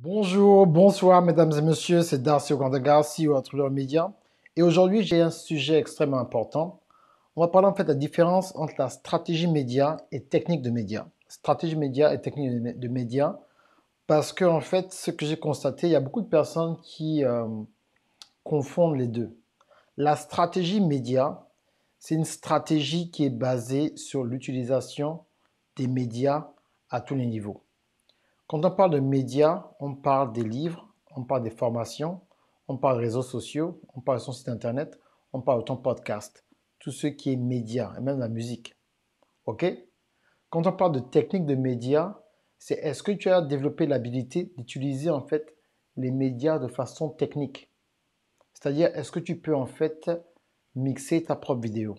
Bonjour, bonsoir mesdames et messieurs, c'est Darcy Ogandaga, CEO à Trudor Media. Et aujourd'hui, j'ai un sujet extrêmement important. On va parler en fait de la différence entre la stratégie média et technique de média. Stratégie média et technique de média, parce que en fait, ce que j'ai constaté, il y a beaucoup de personnes qui confondent les deux. La stratégie média, c'est une stratégie qui est basée sur l'utilisation des médias à tous les niveaux. Quand on parle de médias, on parle des livres, on parle des formations, on parle des réseaux sociaux, on parle de son site internet, on parle de ton podcast, tout ce qui est médias, et même la musique. OK? Quand on parle de technique de médias, c'est est-ce que tu as développé l'habilité d'utiliser en fait les médias de façon technique? C'est-à-dire, est-ce que tu peux en fait mixer ta propre vidéo?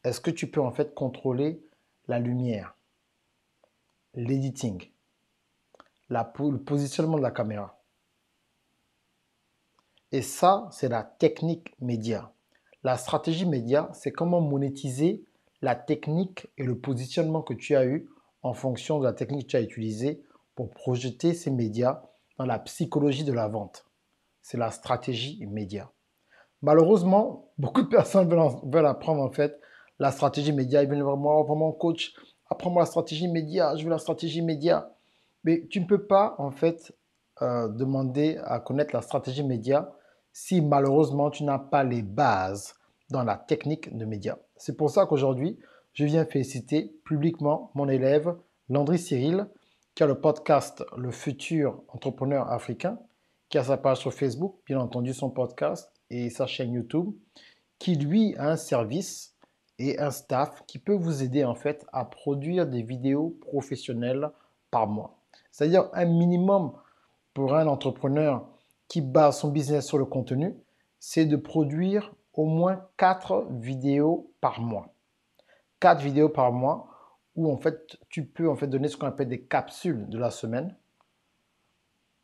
Est-ce que tu peux en fait contrôler la lumière, l'editing, le positionnement de la caméra? Et ça, c'est la technique média. La stratégie média, c'est comment monétiser la technique et le positionnement que tu as eu en fonction de la technique que tu as utilisée pour projeter ces médias dans la psychologie de la vente. C'est la stratégie média. Malheureusement, beaucoup de personnes veulent apprendre en fait la stratégie média. Ils veulent vraiment coach, apprends-moi la stratégie média, je veux la stratégie média. Mais tu ne peux pas en fait demander à connaître la stratégie média si malheureusement tu n'as pas les bases dans la technique de média. C'est pour ça qu'aujourd'hui, je viens féliciter publiquement mon élève Landry Cyril, qui a le podcast Le futur entrepreneur africain, qui a sa page sur Facebook, bien entendu son podcast et sa chaîne YouTube, qui lui a un service et un staff qui peut vous aider en fait à produire des vidéos professionnelles par mois. C'est-à-dire un minimum pour un entrepreneur qui base son business sur le contenu, c'est de produire au moins 4 vidéos par mois. 4 vidéos par mois où en fait tu peux en fait donner ce qu'on appelle des capsules de la semaine,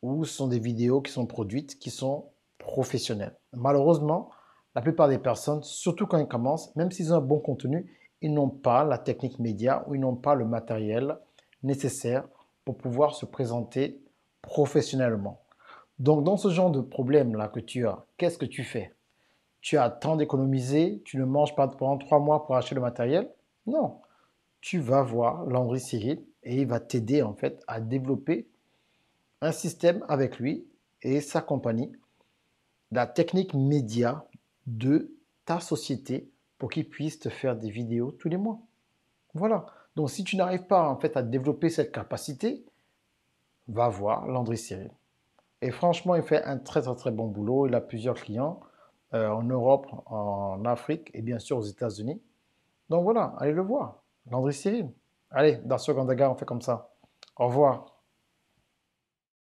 où ce sont des vidéos qui sont produites, qui sont professionnelles. Malheureusement, la plupart des personnes, surtout quand ils commencent, même s'ils ont un bon contenu, ils n'ont pas la technique média ou ils n'ont pas le matériel nécessaire pour pouvoir se présenter professionnellement. Donc, dans ce genre de problème-là que tu as, qu'est-ce que tu fais? Tu as tant d'économiser, tu ne manges pas pendant 3 mois pour acheter le matériel? Non. Tu vas voir Landry Cyril et il va t'aider en fait à développer un système avec lui et sa compagnie, la technique média de ta société pour qu'ils puissent te faire des vidéos tous les mois. Voilà. Donc, si tu n'arrives pas en fait à développer cette capacité, va voir Landry Cyril. Et franchement, il fait un très bon boulot. Il a plusieurs clients en Europe, en Afrique et bien sûr aux États-Unis. Donc voilà, allez le voir. Landry Cyril. Allez, dans ce Gandaga, on fait comme ça. Au revoir.